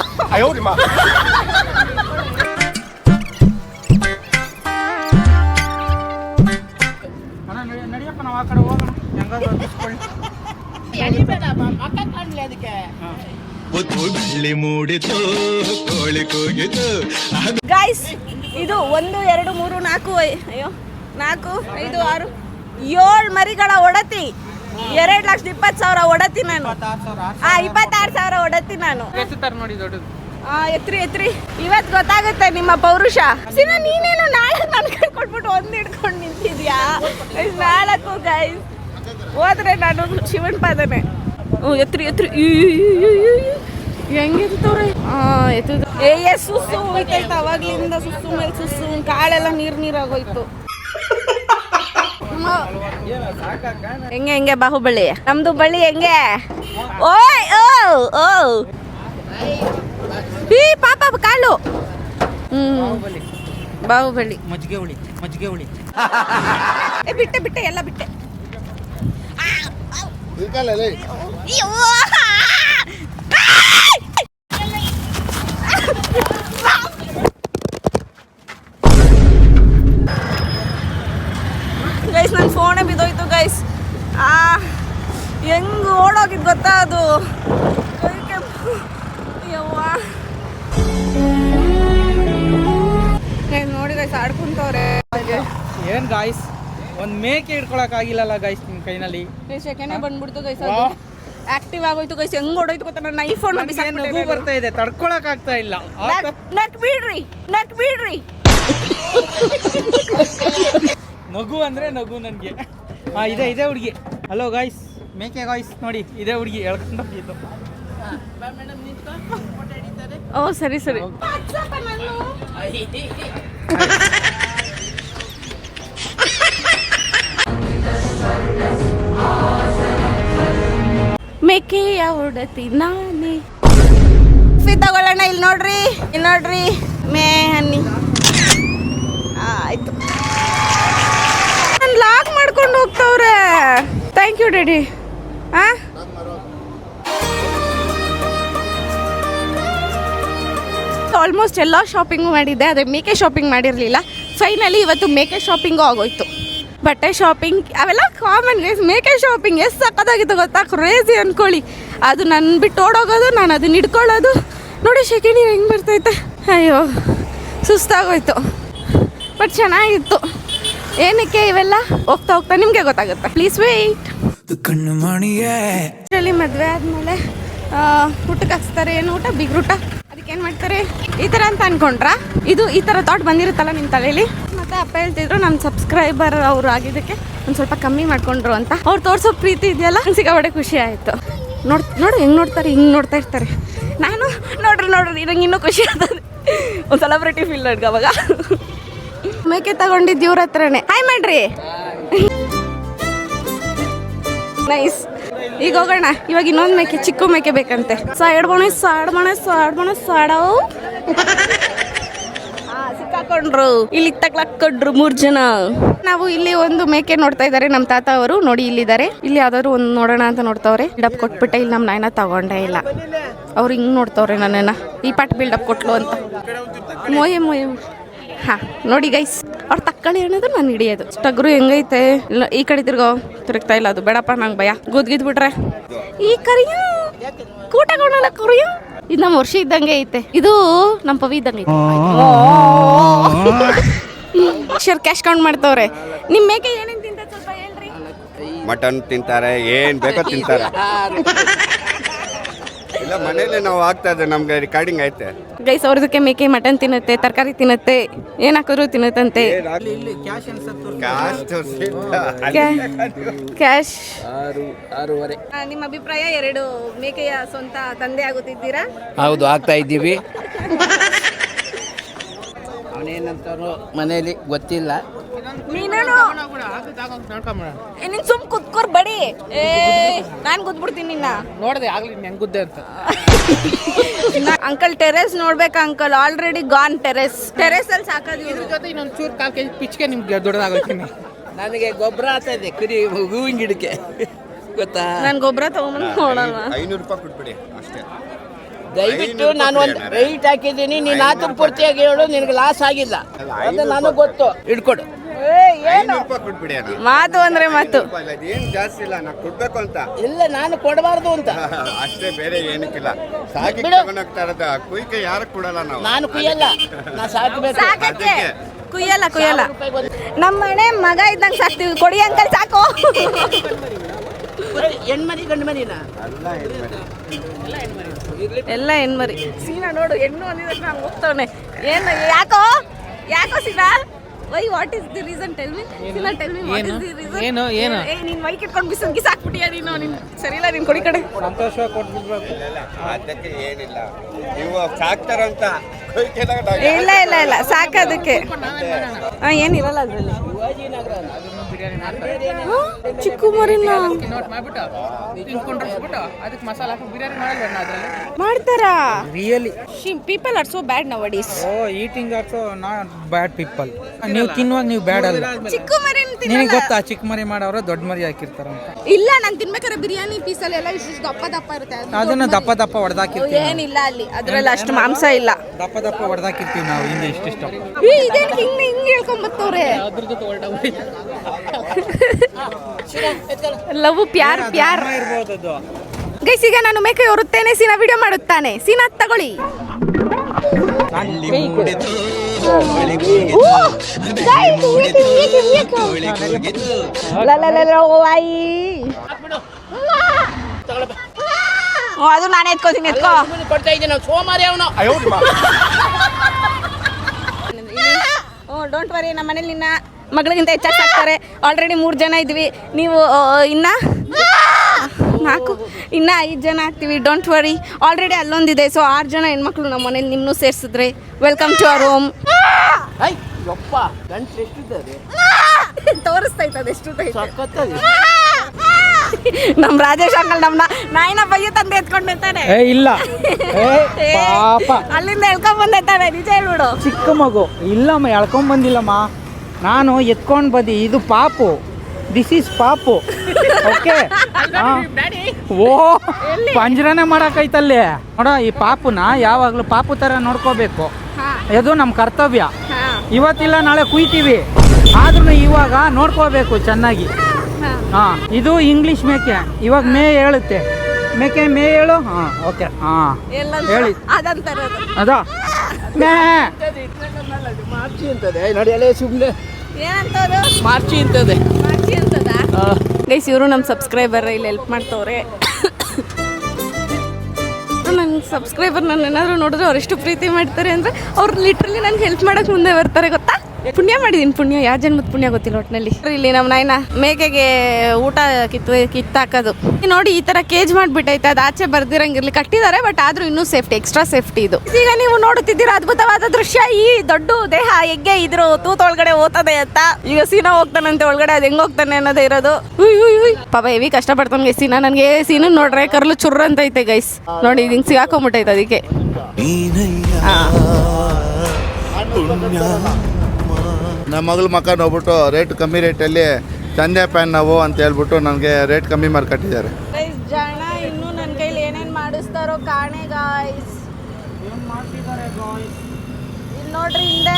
ನಡಿಯಪ್ಪ ನಾವು ಆ ಕಡೆ ಹೋಗೋಣ. ಹೆಂಗಾದ್ರೂ ಅದಿಸ್ಕೊಳ್ಳಿ. ಅದಕ್ಕೆ ಬೆಳ್ಳಿ ಮೂಡಿತು ಕೋಳಿ ಕೂಗಿತು. ಗೈಸ್ ಇದು 1 2 3 4 4 5 6 7 ಮರಿಗಳ ಒಡತಿ. 2,20,000 ಒಡತಿ ನಾನು. 26,000 ಒಡತಿ ನಾನು. ನೋಡಿ ದೊಡ್ಡದು. ಎತ್ರಿ ಇವತ್ತು ಗೊತ್ತಾಗುತ್ತೆ ನಿಮ್ಮ ಪೌರುಷ. ಸೀನಾ ನೀನೇನು ನಾಳೆ ನನ್ನ ಕೈ ಕೊಟ್ಬಿಟ್ಟು ಒಂದು ಹಿಡ್ಕೊಂಡು ನಿಂತಿದ್ಯಾ? 4 ಗೈಸ್ ಹೋದ್ರೆ ನಾನು ಶಿವನ್ ಪಾದನೆ. ಎತ್ರಿ ಹೆಂಗೆ ಎತ್ತವ್ರೆ. ಸುಸ್ಸು ಹೋಯ್ತೈತೆ ಅವಾಗ್ಲಿಂದ. ಸುಸ್ಸು ಮೇಲೆ ಸುಸ್ಸು, ಕಾಳೆಲ್ಲ ನೀರಾಗೋಯ್ತು. ಹೆಂಗೆ ಬಾಹುಬಳಿ ನಮ್ದು ಬಳ್ಳಿ ಹೆಂಗೆ? ಓಯ್ ಓ ಈ ಪಾಪ ಕಾಲು. ಬಾಹುಬಲಿ ಮಜ್ಜಿಗೆ ಹುಳಿ ಬಿಟ್ಟೆ ಎಲ್ಲ ಬಿಟ್ಟೆ. ಗೈಸ್ ನನ್ನ ಫೋನೇ ಬಿದ್ದೋಯ್ತು ಗೈಸ್. ಹೆಂಗ್ ಓಡೋಗಿದ್ ಗೊತ್ತಾ ಅದು. ನೋಡಿ ಗೈಸ್ ಆಡ್ಕೊಂತವ್ರೆ. ಏನ್ ಗಾಯ್ಸ್ ಒಂದ್ ಮೇಕೆ ಹಿಡ್ಕೊಳಕ್ ಆಗಿಲ್ಲಲ್ಲ ಗೈಸ್ ನಿಮ್ ಕೈನಲ್ಲಿ. ಸೆಕೆಂಡೇ ಬಂದ್ಬಿಡ್ತು ಗೈಸ್. ಅದು ಆಕ್ಟಿವ್ ಆಗೋಯ್ತು ಗೈಸ್. ಹೆಂಗ್ ಓಡೋಯ್ತು ಗೊತ್ತಾ, ನನ್ನ ಐಫೋನ್ ನಗು ಬರ್ತಾ ಇದೆ, ತಡ್ಕೊಳಕ್ ಆಗ್ತಾ ಇಲ್ಲ. ನಟ್ ಬಿಡ್ರಿ ನಗು ಅಂದ್ರೆ ನಗು ನನ್ಗೆ. ಇದೆ ಹುಡುಗಿ. ಹಲೋ ಗಾಯ್ಸ್, ಮೇಕೆ ಗಾಯ್ಸ್ ನೋಡಿ, ಇದೇ ಹುಡುಗಿ ಹೇಳ್ಕೊಂಡು ಹೋಗಿದ್ದು. ಓ ಸರಿ ಮೇಕೆಯ ಒಡತಿ ನಾನೇ. ತಗೊಳ್ಳೋಣ. ಇಲ್ಲಿ ನೋಡ್ರಿ ಮೇ ಹನ್ನಿ. ಆಯ್ತು ನಾನು ಲಾಕ್ ಮಾಡ್ಕೊಂಡು ಹೋಗ್ತವ್ರೆ. Thank you daddy. ಆಲ್ಮೋಸ್ಟ್ ಎಲ್ಲ ಶಾಪಿಂಗು ಮಾಡಿದ್ದೆ, ಅದೇ ಮೇಕೆ ಶಾಪಿಂಗ್ ಮಾಡಿರಲಿಲ್ಲ. ಫೈನಲಿ ಇವತ್ತು ಮೇಕೆ ಶಾಪಿಂಗು ಆಗೋಯ್ತು. ಬಟ್ಟೆ ಶಾಪಿಂಗ್ ಅವೆಲ್ಲ ಕಾಮನ್ ಗೈಸ್. ಮೇಕೆ ಶಾಪಿಂಗ್ ಎಷ್ಟು ಸಕ್ಕತ್ತಾಗಿತ್ತು ಗೊತ್ತಾ, ಕ್ರೇಜಿ ಅಂದ್ಕೊಳ್ಳಿ. ಅದು ನನ್ನ ಬಿಟ್ಟು ಓಡೋಗೋದು, ನಾನು ಅದನ್ನ ಹಿಡ್ಕೊಳ್ಳೋದು. ನೋಡಿ ಸೆಕೆಂಡ್ ಇಯರ್ ಹೆಂಗೆ ಬರ್ತೈತೆ. ಅಯ್ಯೋ ಸುಸ್ತಾಗೋಯ್ತು, ಬಟ್ ಚೆನ್ನಾಗಿತ್ತು. ಏನಕ್ಕೆ ಇವೆಲ್ಲ ಹೋಗ್ತಾ ನಿಮಗೆ ಗೊತ್ತಾಗುತ್ತೆ. Please wait. ಆ್ಯಕ್ಚುಲಿ ಮದುವೆ ಆದಮೇಲೆ ಊಟಕ್ಕೆ ಹಾಕ್ಸ್ತಾರೆ. ಏನು ಊಟ? ಬಿಗ್ರೂಟ. ಅದಕ್ಕೆ ಏನು ಮಾಡ್ತಾರೆ ಈ ಥರ ಅಂತ ಅನ್ಕೊಂಡ್ರಾ? ಇದು ಈ ಥರ ಥಾಟ್ ಬಂದಿರುತ್ತಲ್ಲ ನಿಮ್ಮ ತಲೆಯಲ್ಲಿ. ಮತ್ತೆ ಅಪ್ಪ ಹೇಳ್ತಿದ್ರು ನಮ್ಮ ಸಬ್ಸ್ಕ್ರೈಬರ್ ಅವ್ರು ಆಗಿದ್ದಕ್ಕೆ ಒಂದು ಸ್ವಲ್ಪ ಕಮ್ಮಿ ಮಾಡ್ಕೊಂಡ್ರು ಅಂತ. ಅವ್ರು ತೋರಿಸೋ ಪ್ರೀತಿ ಇದೆಯಲ್ಲ ಸಿಕ್ಕಾಪಟ್ಟೆ ಖುಷಿ ಆಯಿತು. ನೋಡು ಹೆಂಗೆ ನೋಡ್ತಾರೆ, ಹಿಂಗೆ ನೋಡ್ತಾ ಇರ್ತಾರೆ. ನಾನು ನೋಡ್ರಿ ನಂಗೆ ಇನ್ನೂ ಖುಷಿ ಆಗ್ತದೆ. ಒಂದು ಸೆಲೆಬ್ರಿಟಿ ಫೀಲ್ ನಡ್ಗ ಅವಾಗ. ಮೇಕೆ ತಗೊಂಡಿದ್ದು ಇವ್ರ ಹತ್ರನೇ. ಹಾಯ್ ಮಾಡ್ರಿ. ನೈಸ್. ಈಗ ಹೋಗೋಣ. ಇವಾಗ ಇನ್ನೊಂದು ಮೇಕೆ, ಚಿಕ್ಕ ಮೇಕೆ ಬೇಕಂತೆ. ಸೈಡ್ ಬಣ ಸಾಡವು ಸಿಕ್ಕಾಕೊಂಡ್ರು. ಇಲ್ಲಿ ತಗ್ಲಾಕೊಂಡ್ರು 3 ಜನ. ನಾವು ಇಲ್ಲಿ ಒಂದು ಮೇಕೆ ನೋಡ್ತಾ ಇದ್ದಾರೆ ನಮ್ಮ ತಾತ ಅವರು. ನೋಡಿ ಇಲ್ಲಿದ್ದಾರೆ. ಇಲ್ಲಿ ಯಾವ್ದಾದ್ರು ಒಂದು ನೋಡೋಣ ಅಂತ ನೋಡ್ತಾವ್ರೆ. ಬಿಲ್ಡಪ್ ಕೊಟ್ಬಿಟ್ಟೆ. ಇಲ್ಲಿ ನಮ್ಮ ನಾಯನ ತಗೊಂಡೇ ಇಲ್ಲ. ಅವ್ರು ಹಿಂಗೆ ನೋಡ್ತಾವ್ರೆ ನನ್ನನ್ನ. ಈ ಪಾಟ್ ಬಿಲ್ಡಪ್ ಕೊಟ್ಲು ಅಂತ. ಮೋಯೆ ಹಾ ನೋಡಿ ಗೈಸ್, ಅವ್ರು ತಕ್ಕಳಿ ಅನ್ನೋದು ನಾನು ಹಿಡಿಯೋದು. ಟಗ್ರು ಹೆಂಗೈತೆ. ಇಲ್ಲ ಈ ಕಡೆ ತಿರುಗ್ತಾ ಇಲ್ಲ. ಅದು ಬೇಡಪ್ಪ, ನಂಗೆ ಭಯ. ಗುದ್ಗಿದ್ಬಿಟ್ರೆ ಈ ಕರಿಯ ಕೂಟಗೊಂಡಲ್ಲ ಕರಿಯ. ಇದು ನಮ್ಮ ವರ್ಷ ಇದ್ದಂಗೆ ಐತೆ. ಇದು ನಮ್ಮ ಪವಿ ಇದ್ದಂಗೆ ಐತೆ. ಕ್ಯಾಶ್ ಕೌಂಟ್ ಮಾಡ್ತವ್ರೆ. ನಿಮ್ಮ ಮೇಕೆ ಏನೇನು ತಿಂತ ಸ್ವಲ್ಪ ಹೇಳ್ರಿ. ಮಟನ್ ತಿಂತಾರೆ, ಏನ್ ಬೇಕೋ ತಿಂತಾರೆ. ಇಲ್ಲ ಮನೇಲಿ ನಾವು ಆಗ್ತಾ ಇದೆ, ನಮ್ಗೆ ರೆಕಾರ್ಡಿಂಗ್ ಐತೆ. ಗೈಸ್ ಅವ್ರದಕ್ಕೆ ಮೇಕೆ ಮಟನ್ ತಿನ್ನುತ್ತೆ, ತರಕಾರಿ ತಿನ್ನುತ್ತೆ, ಏನ್ ಹಾಕಿದ್ರು ತಿನ್ನುತ್ತಂತೆ. ಕ್ಯಾಶ್ 6:30. ನಿಮ್ಮ ಅಭಿಪ್ರಾಯ? 2 ಮೇಕೆಯ ಸ್ವಂತ ತಂದೆ ಆಗುತ್ತಿದ್ದೀರಾ? ಹೌದು, ಆಗ್ತಾ ಇದ್ದೀವಿ. ಅವನೇನಂತಾರೋ ಮನೇಲಿ ಗೊತ್ತಿಲ್ಲ. ನೀನು ಸುಮ್ ಕುತ್ಕೋರ್ ಬಡಿ. ನಾನ್ ಗುದ್ಬಿಡ್ತೀನಿ ನಿನ್ನ. ನೋಡ್ದೆ ಆಗ್ಲಿ ಹೆಂಗ್ ಗುದ್ದೆ ಅಂತ. ಅಂಕಲ್ ಟೆರೆಸ್ ನೋಡ್ಬೇಕಾ ಅಂಕಲ್? ಆಲ್ರೆಡಿ ಗಾನ್ ಟೆರೆಸ್ ಅಲ್ಲಿ ಸಾಕೋದು. ಇದ್ರ ಜೊತೆ ಇನ್ನೊಂದು ಚೂರು 4 kg ಪಿಚ್ಕೆ ನಿಮ್ಗೆ ದೊಡ್ಡದಾಗೋತೀನಿ. ನನಗೆ ಗೊಬ್ಬರ ಆಗ್ತದೆ ಕುರಿ ಹೂವಿನ ಗಿಡಕ್ಕೆ, ಗೊತ್ತಾ? ನಾನು ಗೊಬ್ಬರ ತಗೊಂಬಂದು ನೋಡೋಣ. 500 ರೂಪಾಯಿ ಕೊಟ್ಬಿಡಿ ಅಷ್ಟೇ. ದಯವಿಟ್ಟು ನಾನು ಒಂದು ರೈಟ್ ಹಾಕಿದ್ದೀನಿ. ನೀನು ಆತು ಪೂರ್ತಿಯಾಗಿ ಹೇಳು, ನಿನಗೆ ಲಾಸ್ ಆಗಿಲ್ಲ ಅದು ನನಗೆ ಗೊತ್ತು. ಇಟ್ಕೊಡು. 500 ರೂಪಾಯಿ ಕೊಟ್ಬಿಡಿ ಅಣ್ಣ. ಮಾತು ಅಂದ್ರೆ ಮಾತು. ಏನ್ ಜಾಸ್ತಿ ಇಲ್ಲ, ನಾ ಕೊಡ್ಬೇಕು ಅಂತ ಇಲ್ಲ, ನಾನು ಕೊಡಬಾರ್ದು ಅಂತ ಅಷ್ಟೇ, ಬೇರೆ ಏನಕ್ಕಿಲ್ಲ. ಸಾಕಿ ತಗೊಂಡೋಗ್ತಾ ಇರೋದ, ಕುಯ್ಕೆ ಯಾರು ಕೊಡಲ್ಲ ನಾವು. ನಾನು ಕುಯ್ಯಲ್ಲ, ನಾ ಸಾಕಬೇಕು. ಸಾಕಕ್ಕೆ ಕುಯ್ಯಲ್ಲ. ನಮ್ಮ ಮನೆ ಮಗ ಇದ್ದಂಗೆ ಸಾಕ್ತಿವಿ. ಕೊಡಿ ಅಂಕಲ್ ಸಾಕು. ಹೆಣ್ಮರಿ ಗಂಡು ಮರಿನಾ? ಎಲ್ಲ ಹೆಣ್ಮರಿ. ಸೀನಾ ನೋಡು, ಹೆಣ್ಣು ಅಂದಿದ್ದಕ್ಕೆ ನಾನು ಹೋಗ್ತಾವನೆ. ಯಾಕೋ Seena? Why what is the reason? Tell me Seena, tell me what is the reason? ಏನು ನೀನ್ ಮೈಕ್ ಇಟ್ಕೊಂಡು ಬಿಸಿನ್ಗಿ ಸಾಕ್ಬಿಟ್ಟಿಯ ನೀನು. ನೀನು ಸರಿ ಇಲ್ಲ, ನೀನ್ ಕೊಡಿ ಕಡೆ. ಸಂತೋಷವಾಗಿ ಕೊಟ್ಬಿಡ್ಬೇಕು. ಅದಕ್ಕೆ ಏನಿಲ್ಲ, ನೀವು ಸಾಕ್ತಾರಂತ ಇಲ್ಲ ಸಾಕೋದಕ್ಕೆ ಏನಿರಲ್ಲ ಅದ್ರಲ್ಲಿ. ಚಿಕ್ಕ ಮರಿನ ಮಾಡ್ತಾರಾ? Really people are so bad nowadays. Eating also not bad people. ನೀವು ತಿನ್ನುವಾಗ ನೀವು ಬ್ಯಾಡ್ ಅಲ್ಲ. ಚಿಕ್ಕ ಮರಿ ನಿನಗೆ ಗೊತ್ತಾ ಚಿಕ್ಕ ಮರಿ ಮಾಡೋರು ದೊಡ್ಡ ಮರಿ ಹಾಕಿರ್ತಾರ ಅಂತ? ಇಲ್ಲ, ನಾನು ತಿನ್ಬೇಕಾದ್ರೆ ಬಿರಿಯಾನಿ ಪೀಸಲ್ಲಿ ಎಲ್ಲ ಇಷ್ಟು ದಪ್ಪ ಇರುತ್ತೆ. ಅದನ್ನ ದಪ್ಪ ಹೊಡೆದಾಕಿರ್ತೀವಿ. ಏನಿಲ್ಲ ಅಲ್ಲಿ, ಅದ್ರಲ್ಲಿ ಅಷ್ಟು ಮಾಂಸ ಇಲ್ಲ. ದಪ್ಪ ಹೊಡೆದಾಕಿರ್ತೀವಿ ನಾವು ಹಿಂದೆ ಇಷ್ಟಿಷ್ಟ. ಇದೇನು ಹಿಂಗ್ ಹೇಳ್ಕೊಂಡ್ ಬರ್ತವ್ರೆ. ಲವ್ ಪ್ಯಾರ್ ಇರ್ಬೋದು ಅದು. ಗೈಸ್, ಈಗ ನಾನು ಮೇಕೆ ಹೊರುತ್ತೇನೆ, ಸೀನಾ ವಿಡಿಯೋ ಮಾಡುತ್ತಾನೆ. ಸೀನಾ ತಗೊಳ್ಳಿ. ಅದು ನಾನೇ ಎತ್ಕೋತೀನಿ. ಎತ್ಕೋ. ಕೊಡ್ತಾ ಇದ್ದೀನಿ ಸೋಮಾರಿ ಅವನು. ಡೋಂಟ್ ವರಿ, ನಮ್ಮ ಮನೇಲಿ ನಿನ್ನ ಮಗಳಿಗಿಂತ ಹೆಚ್ಚಾಗಿ ಸಾಕ್ತಾರೆ. ಆಲ್ರೆಡಿ 3 ಜನ ಇದ್ವಿ. ನೀವು ಇನ್ನ 5 ಜನ ಆಗ್ತೀವಿ. ಡೋಂಟ್ ವರಿ, ಆಲ್ರೆಡಿ ಅಲ್ಲೊಂದಿದೆ. ಸೊ 6 ಜನ ಹೆಣ್ಮಕ್ಳು ನಮ್ಮ ಮನೇಲಿ. ನಿಮ್ಮನ್ನು ಸೇರಿಸಿದ್ರೆ ವೆಲ್ಕಮ್ ಟು ಅವರ್ ಹೋಮ್. ತೋರಿಸ್ತಾ ಇತ್ತು ಅದೆಷ್ಟು ನಮ್ಮ ರಾಜೇಶ್ ಅಂಕಲ್ ನಮ್ಮನ್ನ ನಾಯಿನ ಬಯ್ಯ ತಂದೆ ಎತ್ಕೊಂಡಿರ್ತಾನೆ. ಇಲ್ಲ ಪಾಪ, ಅಲ್ಲಿಂದ ಎಳ್ಕೊಂಡ್ ಬಂದಿರ್ತಾನೆ. ನಿಜ ಹೇಳ್ಬಿಡು. ಚಿಕ್ಕ ಮಗು ಇಲ್ಲಮ್ಮ, ಎಳ್ಕೊಂಡ್ ಬಂದಿಲ್ಲಮ್ಮ, ನಾನು ಎತ್ಕೊಂಡ್ ಬಂದಿ. ಇದು ಪಾಪು, ದಿಸ್ ಈಸ್ ಪಾಪು. ಓಕೆ, ಓ ಪಂಜರನೇ ಮಾಡಕೈತಲ್ಲಿ ನೋಡ. ಈ ಪಾಪುನ ಯಾವಾಗ್ಲೂ ಪಾಪು ತರ ನೋಡ್ಕೋಬೇಕು. ಇದು ನಮ್ಮ ಕರ್ತವ್ಯ. ಇವತ್ತಿಲ್ಲ ನಾಳೆ ಕುಯ್ತೀವಿ, ಆದ್ರೂ ಇವಾಗ ನೋಡ್ಕೋಬೇಕು ಚೆನ್ನಾಗಿ. ಹಾ, ಇದು ಇಂಗ್ಲಿಷ್ ಮೇಕೆ. ಇವಾಗ ಮೇ ಹೇಳುತ್ತೆ. ಮೇಕೆ ಮೇ ಹೇಳು. ಹಾ, ಓಕೆ. ಹಾ ಹೇಳಿ. ಅದಾ ಮೇ ಮಾರ್ಚಿ ಅಂತದೆ. ನಡೆಯಲೇ ಸುಮ್ಮನೆ ಮಾರ್ಚಿ ಅಂತದೆ. ಗೈಸ್, ಇವರು ನಮ್ಮ ಸಬ್ಸ್ಕ್ರೈಬರ್. ಇಲ್ಲಿ ಹೆಲ್ಪ್ ಮಾಡ್ತವ್ರೆ. ನನ್ನ ಸಬ್ಸ್ಕ್ರೈಬರ್ ನನ್ನ ಏನಾದ್ರು ನೋಡಿದ್ರೆ ಅವ್ರು ಎಷ್ಟು ಪ್ರೀತಿ ಮಾಡ್ತಾರೆ ಅಂದರೆ ಅವ್ರು ಲಿಟ್ರಲಿ ನನಗೆ ಹೆಲ್ಪ್ ಮಾಡೋಕೆ ಮುಂದೆ ಬರ್ತಾರೆ, ಗೊತ್ತಾ? ಪುಣ್ಯ ಮಾಡಿದೀನಿ, ಪುಣ್ಯ ಯಾವ ಜನ್ಮದ ಪುಣ್ಯ ಗೊತ್ತಿಲ್ಲ ಒಟ್ಟಿನಲ್ಲಿ. ಇಲ್ಲಿ ನಮ್ಮ ನಾಯನ ಮೇಕೆಗೆ ಊಟ ಕಿತ್ತಾಕೋದು ನೋಡಿ, ಈ ತರ ಕೇಜ್ ಮಾಡ್ಬಿಟ್ಟೈತೆ. ಅದು ಆಚೆ ಬರ್ದಿರಂಗಿರ್ಲಿ ಕಟ್ಟಿದ್ದಾರೆ, ಬಟ್ ಆದ್ರೂ ಇನ್ನೂ ಸೇಫ್ಟಿ, ಎಕ್ಸ್ಟ್ರಾ ಸೇಫ್ಟಿ ಇದು. ಈಗ ನೀವು ನೋಡುತ್ತಿದ್ದೀರಾ ಅದ್ಭುತವಾದ ದೃಶ್ಯ. ಈ ದೊಡ್ಡ ದೇಹ ಹೆಗ್ಗೆ ಇದ್ರು ತೂತೊಳಗಡೆ ಹೋಗ್ತದೆ ಅಂತ. ಈಗ ಸೀನಾ ಹೋಗ್ತಾನಂತೆ ಒಳಗಡೆ, ಅದು ಹೆಂಗ್ ಹೋಗ್ತಾನೆ ಅನ್ನೋದೇ ಇರೋದು. ಪಾಪ ಹೆವಿ ಕಷ್ಟ ಪಡ್ತಾನೆ ಸೀನಾ. ನನಗೆ ಸೀನಾ ನೋಡ್ರೆ ಕರ್ಲು ಚುರ್ರ ಅಂತ ಐತೆ ಗೈಸ್. ನೋಡಿ ಹಿಂಗ್ ಸಿಗಾಕೊಂಬಿಟ್ಟೈತೆ ಅದಕ್ಕೆ. ನಮ್ಮ ಮಗಳ ಮಕ್ಕ ನೋಡ್ಬಿಟ್ಟು ರೇಟ್ ಕಮ್ಮಿ ರೇಟಲ್ಲಿ ತಂದೆ ಪ್ಯಾನ್ ನಾವು ಅಂತ ಹೇಳ್ಬಿಟ್ಟು ನನಗೆ ರೇಟ್ ಕಮ್ಮಿ ಮಾಡಿ ಕಟ್ಟಿದ್ದಾರೆ. ಜನ ಇನ್ನು ನನ್ನ ಕೈಲಿ ಏನೇನು ಮಾಡಿಸ್ತಾರೋ ಕಾಣೆ ಗಾಯ್ಸ್. ಇಲ್ಲಿ ನೋಡ್ರಿ ಹಿಂದೆ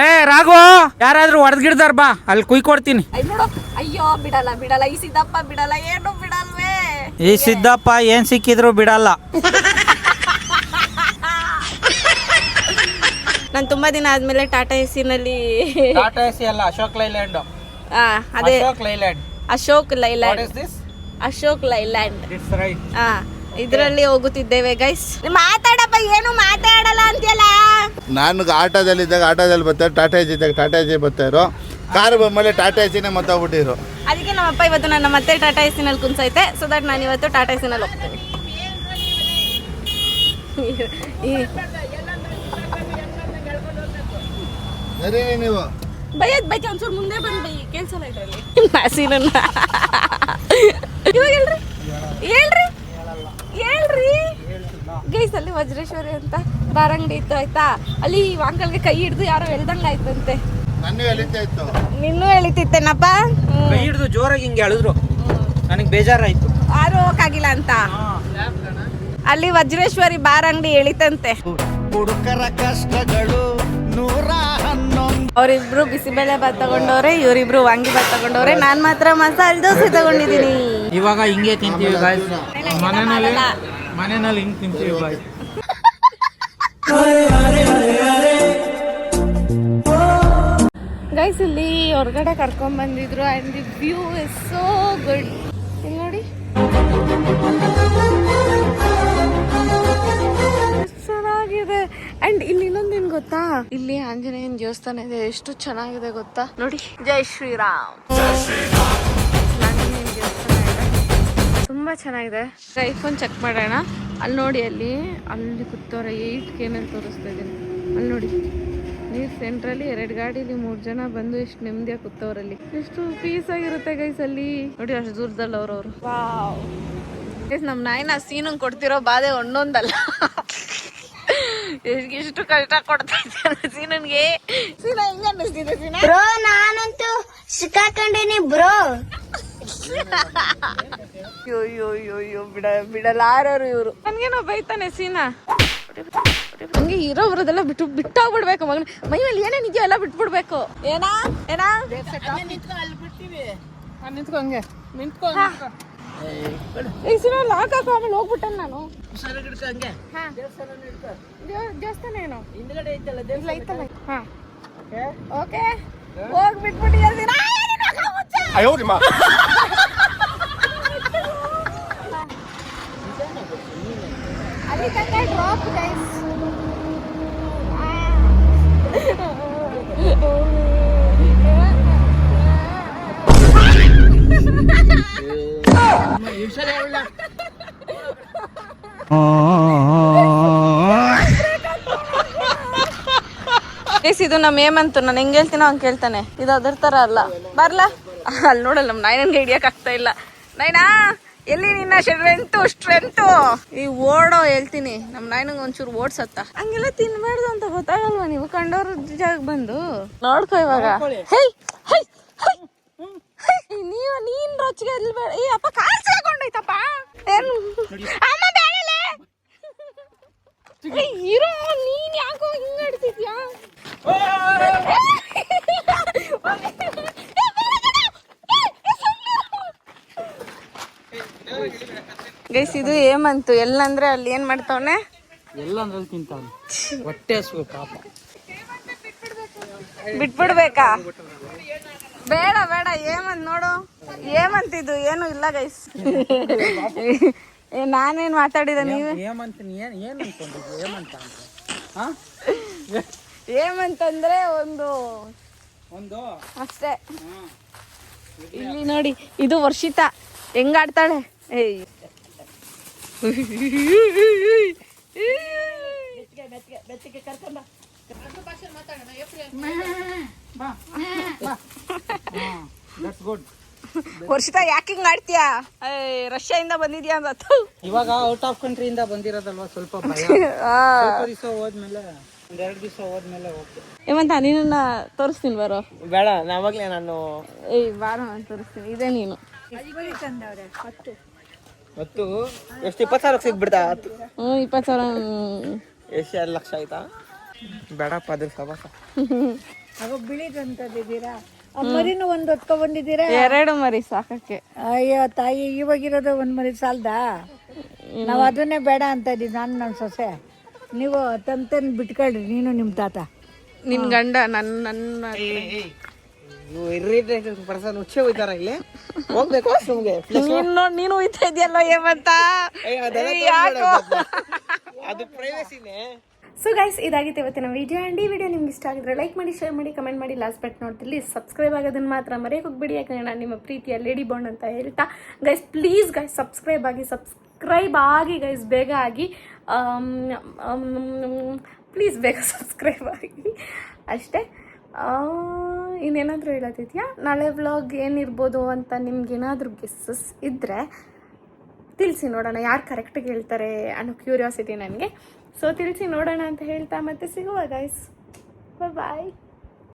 ಏ ರಾಘು, ಯಾರಾದ್ರೂ ಹೊಡೆದ್ಗಿಡ್ದಾರ ಬಾ, ಅಲ್ಲಿ ಕುಯ್ಕೊಡ್ತೀನಿ. ನೋಡು. ಅಯ್ಯೋ ಬಿಡಲ್ಲ ಈ ಸಿದ್ದಪ್ಪ ಬಿಡಲ್ಲ, ಏನು ಬಿಡಲ್ವೇ. ಈ ಸಿದ್ದಪ್ಪ ಏನ್ ಸಿಕ್ಕಿದ್ರು ಬಿಡಲ್ಲ. ನಾನು ತುಂಬಾ ದಿನ ಆದ್ಮೇಲೆ ಟಾಟಾ ಎಸಿನಲ್ಲಿ ಟಾಟಾ ಎಸಿ ಅಲ್ಲ, ಅಶೋಕ್ ಲೈಲ್ಯಾಂಡ್. ಅದೇ Ashok Leyland. Ashok Leyland. What is this? Ashok Leyland. It's right. ಇದರಲ್ಲಿ ಹೋಗುತ್ತಿದ್ದೇವೆ ಗೈಸ್. ಮಾತಾಡಪ್ಪ, ಏನು ಮಾತಾಡಲ್ಲ ಅಂತೀಯಲ್ಲ. ನಾನು ಆಟೋದಲ್ಲಿದ್ದಾಗ ಆಟೋದಲ್ಲಿ ಬರ್ತಾರೆ, ಟಾಟಾ ಎಸಿ ಇದ್ದಾಗ ಟಾಟಾ ಎಸಿ ಬರ್ತಾಯಿರೋ, ಕಾರು ಬಂದ್ಮೇಲೆ ಟಾಟಾ ಎಸಿನೇ ಮತ್ತೋಗ್ಬಿಟ್ಟಿರು. ಅದಕ್ಕೆ ನಮ್ಮಪ್ಪ ಇವತ್ತು ನನ್ನ ಮತ್ತೆ ಟಾಟಾ ಎಸಿನಲ್ಲಿ ಕುಂಸೈತೆ. ಸೊ ದಟ್ ನಾನು ಇವತ್ತು ಟಾಟಾ ಎಸಿನಲ್ಲಿ ಹೋಗ್ತೀನಿ. ಸರಿ ನೀವು ಬೈಕ್ ಒಂಚೂರು ಮುಂದೆ ಬಂದು ಬೈ, ಕೇಳಿಸಲ್ಲ ಇದರಲ್ಲಿ ಸೀನನ್ನ. ಇವಾಗ ಹೇಳ್ರಿ ಗೈಸ್, ಅಲ್ಲಿ ವಜ್ರೇಶ್ವರಿ ಅಂತ ಬಾರಂಗಡಿ ಇತ್ತು ಆಯ್ತಾ. ಅಲ್ಲಿ ಅಂಕಲ್ಗೆ ಕೈ ಹಿಡಿದು ಯಾರೋ ಎಳ್ದಂಗ ಆಯ್ತಂತೆ. ನನ್ನ ಎಳಿತಾ ಇತ್ತು, ನಿನ್ನೂ ಎಳಿತಿತ್ತೇನಪ್ಪ. ಕೈ ಹಿಡಿದು ಜೋರಾಗಿ ಹಿಂಗೆ ಎಳಿದ್ರು, ನನಗೆ ಬೇಜಾರಾಯ್ತು. ಯಾರು ಹೋಗಕ್ಕಾಗಿಲ್ಲ ಅಂತ ಅಲ್ಲಿ ವಜ್ರೇಶ್ವರಿ ಬಾರ್ ಅಂಗಡಿ ಎಳಿತಂತೆ. ಹುಡುಕರ ಕಷ್ಟಗಳು 111. ಅವರಿಬ್ರು ಬಿಸಿಬೇಳೆ ಬಾತ್ ತಗೊಂಡವ್ರೆ, ಇವರಿಬ್ರು ವಾಂಗಿ ಬಾತ್ ತಗೊಂಡವ್ರೆ. ನಾನ್ ಮಾತ್ರ ಮಸಾಲೆ ದೋಸೆ ತಗೊಂಡಿದ್ದೀನಿ. ಇವಾಗ ಹಿಂಗೆ ತಿಂತೀವಿ ಗಾಯ್ಸ್, ಮನೆಯಲ್ಲಿ ಹಿಂಗೆ ತಿಂತೀವಿ ಬಾಯ್. ಗೈಸ್ ಇಲ್ಲಿ ಹೊರಗಡೆ ಕರ್ಕೊಂಡ್ ಬಂದಿದ್ರು and the view is so good. ಇಲ್ಲಿ ನೋಡಿ ಚೆನ್ನಾಗಿದೆ. ಅಂಡ್ ಇಲ್ಲಿ ಇನ್ನೊಂದು ಏನ್ ಗೊತ್ತಾ, ಇಲ್ಲಿ ಆಂಜನೇಯನ ದೇವಸ್ಥಾನ ಇದೆ, ಎಷ್ಟು ಚೆನ್ನಾಗಿದೆ ಗೊತ್ತಾ. ನೋಡಿ, ಜೈ ಶ್ರೀರಾಮ್. ಆಂಜನೇಯನ ದೇವಸ್ಥಾನ ಇದೆ, ತುಂಬಾ ಚೆನ್ನಾಗಿದೆ. ಐಫೋನ್ ಚೆಕ್ ಮಾಡೋಣ. ಅಲ್ಲಿ ನೋಡಿ, ಅಲ್ಲಿ ಕೂತವ್ರೆ 8K ನಲ್ಲಿ ತೋರಿಸ್ತಾ ಇದ್ದೀನಿ. ಅಲ್ಲಿ ನೋಡಿ, ನೀರ್ ಸೆಂಟ್ರಲ್ಲಿ 2 ಗಾಡಿಲಿ 3 ಜನ ಬಂದು ಎಷ್ಟು ನೆಮ್ಮದಿಯಾಗಿ ಕೂತವ್ರಲ್ಲಿ. ಎಷ್ಟು ಪೀಸ್ ಆಗಿರುತ್ತೆ ಗೈಸ್ ಅಲ್ಲಿ. ನೋಡಿ ಅಷ್ಟು ದೂರದಲ್ಲಿ ಅವ್ರವ್ರು. ವಾವ್ ಗೈಸ್, ನಮ್ ನಾಯಿನ ಸೀನಂಗ್ ಕೊಡ್ತಿರೋ ಬಾಧೆ ಒಂದೊಂದಲ್ಲ. ಎಷ್ಟು ಕಷ್ಟ ಕೊಡ್ತಾ ಇದ್ದಾರೆ ಸೀನನ್ಗೆ. ಸೀನಾ ಹೆಂಗ ಅನ್ನಿಸ್ತಿದೆ ಸೀನಾ? ಬ್ರೋ ನಾನಂತೂ ಸಿಕ್ಕಾಕೊಂಡೇನಿ ಬ್ರೋ. ಅಯ್ಯೋ ಬಿಡಲಾರರು ಇವರು. ನನ್ಗೇನೋ ಬೈತಾನೆ ಸೀನಾ. ಹಂಗೆ ಇರೋ ಬರೋದೆಲ್ಲ ಬಿಟ್ಟೋಗ್ಬಿಡ್ಬೇಕು ಮಗನ. ಮೈ ಮೇಲೆ ಏನೇನಿದೆಯೋ ಎಲ್ಲ ಬಿಟ್ಬಿಡ್ಬೇಕು. ಏನ ಲಾಕ್ ಹಾಕೋ, ಆಮೇಲೆ ಹೋಗ್ಬಿಟ್ಟೆ ನಾನು. ದೇವಸ್ಥಾನ ಏನೋ ಹಿಂದ್ಗಡೆ ಐತಲ್ಲ. ಹಾ ಓಕೆ, ಹೋಗಿ ಬಿಟ್ಬಿಟ್ಟು ಅಲ್ಲಿ ತನಕ ಡ್ರಾಪ್ ಗೈಸ್. ಇದು ನಮ್ಮ ಹೇಮಂತು. ನಾನು ಹೆಂಗ್ ಹೇಳ್ತೀನೋ ಹಂಗೆ ಕೇಳ್ತಾನೆ. ಇದು ಅದ್ರ ತರ ಅಲ್ಲ. ಬರ್ಲಾ ಅಲ್ಲಿ ನೋಡಲ್ಲ, ನಮ್ಮ ನಾಯಿನನ್ಗೆ ಹಿಡಿಯಕ್ ಆಗ್ತಾ ಇಲ್ಲ. ನೈನಾ ಎಲ್ಲಿ ನಿನ್ನ ಸ್ಟ್ರೆಂತು ಈ ಓಡೋ ಹೇಳ್ತೀನಿ. ನಮ್ಮ ನಾಯಿನಂಗೆ ಒಂಚೂರು ಓಡ್ಸತ್ತ. ಹಂಗೆಲ್ಲ ತಿನ್ಬಾರ್ದು ಅಂತ ಗೊತ್ತಾಗಲ್ವಾ ನೀವು? ಕಂಡೋರ್ ಜಾಗ ಬಂದು ನೋಡ್ಕೊ ಇವಾಗ. ನೀನ್ ರೊಚ್ಚಿಗೆ ಬೇಡ. ಈ ಅಪ್ಪ ಕಾಲ್ ಸಾಕೊಂಡೈತಪ್ಪ. ಏನು ಅಮ್ಮ ಬೇಡಲೇ ಇರೋ, ನೀನ್ ಯಾಕೋ ಹಿಂಗ ಆಡ್ತಿದ್ಯಾ? ಗೈಸ್ ಇದು ಹೇಮಂತು. ಎಲ್ಲಂದ್ರೆ ಅಲ್ಲಿ ಏನ್ ಮಾಡ್ತಾವನೆ, ಎಲ್ಲ ಅಂದ್ರೆ ತಿಂತಾವ. ಹೊಟ್ಟೆ ಹಸ್ವು ಪಾಪ. ಬಿಟ್ಬಿಡ್ಬೇಕಾ? ಬೇಡ ಹೇಮಂತ್ ನೋಡು, ಹೇಮಂತ್ ಇದು ಏನು ಇಲ್ಲ ಗೈಸ್. ನಾನೇನ್ ಮಾತಾಡಿದ ನೀವು? ಹೇಮಂತ್ ಏನು ಅನ್ಕೊಂಡಿದ್ವಿ? ಹೇಮಂತ ಅಂದ್ರೆ ಹಾಂ ಏಮಂತಂದ್ರೆ ಒಂದು ಅಷ್ಟೇ. ಹಾಂ ಇಲ್ಲಿ ನೋಡಿ, ಇದು ವರ್ಷಿತಾ ಹೆಂಗಾಡ್ತಾಳೆ. ಏಯ್ ದಟ್ಸ್ ಗುಡ್. ವರ್ಷಿತಾ ಯಾಕೆ ಹಿಂಗ್ ಆಡ್ತೀಯಾ? ರಷ್ಯಾದಿಂದ ಬಂದಿದ್ಯಾ ಅಂತ. ಇವಾಗ ಔಟ್ ಆಫ್ ಕಂಟ್ರಿಯಿಂದ ಬಂದಿರೋದಲ್ವಾ, ಸ್ವಲ್ಪ ಭಯ. ಸ್ವಲ್ಪ ದಿವಸ ಹೋದ್ಮೇಲೆ, ಒಂದೆರಡು ದಿವಸ ಹೋದ್ಮೇಲೆ ಓಕೆ. ಏಮಂತ ನೀನನ್ನ ತೋರಿಸ್ತೀನಿ ಬರೋ. ಬೇಡ ನಾವಾಗ್ಲೇ ನಾನು ಏಯ್ ಬಾರ ನಾನು ತೋರಿಸ್ತೀನಿ. ಇದೇ ನೀನು. ಮತ್ತು ಎಷ್ಟು 20,000 ಸಿಗ್ಬಿಡ್ತಾ? 20,000. ಎಷ್ಟು 2 ಲಕ್ಷ ಆಯ್ತಾ? ಬೇಡಪ್ಪ ಅದ್ರ ಸವಾಸ. ಅವಾಗ ಬಿಳಿದಂತದಿದ್ದೀರಾ, ಮರಿನೂ ಒಂದು ಹೊತ್ಕೊ ಬಂದಿದ್ದೀರಾ. 2 ಮರಿ ಸಾಕಕ್ಕೆ. ಅಯ್ಯೋ ತಾಯಿ, ಇವಾಗಿರೋದು ಒಂದು ಮರಿ ಸಾಲ್ದಾ? ನಾವು ಅದನ್ನೇ ಬೇಡ ಅಂತ ಇದ್ದೀವಿ, ನಾನು ನನ್ನ ಸೊಸೆ. ನೀವು ತಂತನ್ ಬಿಟ್ಕೊಳ್ರಿ, ನೀನು ನಿಮ್ಮ ತಾತ. ನಿನ್ ಗಂಡ ನನ್ನ ಪರ್ಸನ್ ಹುಚ್ಚೆ ಹೋಯ್ತಾರ ಇಲ್ಲಿ. ಹೋಗ್ಬೇಕು ನಿಮ್ಗೆ ನೀನು ಹೋಯ್ತಾ ಇದೆಯಲ್ಲ ಏಮಂತ. ಅದು ಪ್ರೈವಸಿನೇ. ಸೊ ಗೈಸ್, ಇದಾಗಿತ್ತು ಇವತ್ತಿನ ವಿಡಿಯೋ. ಆ್ಯಂಡ್ ಈ ವಿಡಿಯೋ ನಿಮ್ಗೆ ಇಷ್ಟ ಆಗಿದ್ರೆ ಲೈಕ್ ಮಾಡಿ, ಶೇರ್ ಮಾಡಿ, ಕಮೆಂಟ್ ಮಾಡಿ. ಲಾಸ್ಟ್ ಬಟ್ ನೋಡ್ತಿಲ್ಲಿ ಸಬ್ಸ್ಕ್ರೈಬ್ ಆಗೋದನ್ನು ಮಾತ್ರ ಮರೆಯೋಕೆ ಹೋಗ್ಬಿಡಿ, ಯಾಕಂದರೆ ನಾನು ನಿಮ್ಮ ಪ್ರೀತಿಯ ಲೇಡಿ ಬಾಂಡ್ ಅಂತ ಹೇಳ್ತಾ ಗೈಸ್, ಪ್ಲೀಸ್ ಗೈಸ್ ಸಬ್ಸ್ಕ್ರೈಬ್ ಆಗಿ ಗೈಸ್, ಬೇಗ ಆಗಿ, ಪ್ಲೀಸ್ ಬೇಗ ಸಬ್ಸ್ಕ್ರೈಬ್ ಆಗಿ ಅಷ್ಟೇ. ಇನ್ನೇನಾದರೂ ಹೇಳೋದಿದೆಯಾ? ನಾಳೆ ವ್ಲಾಗ್ ಏನಿರ್ಬೋದು ಅಂತ ನಿಮ್ಗೇನಾದರೂ ಗೆಸ್ಸಸ್ ಇದ್ದರೆ ತಿಳಿಸಿ ನೋಡೋಣ, ಯಾರು ಕರೆಕ್ಟಾಗಿ ಹೇಳ್ತಾರೆ ಅನ್ನೋ ಕ್ಯೂರಿಯಾಸಿಟಿ ನನಗೆ. ಸೊ ತಿಳಿಸಿ ನೋಡೋಣ ಅಂತ ಹೇಳ್ತಾ ಮತ್ತೆ ಸಿಗುವ ಗೈಸ್. ಬಾಯ್.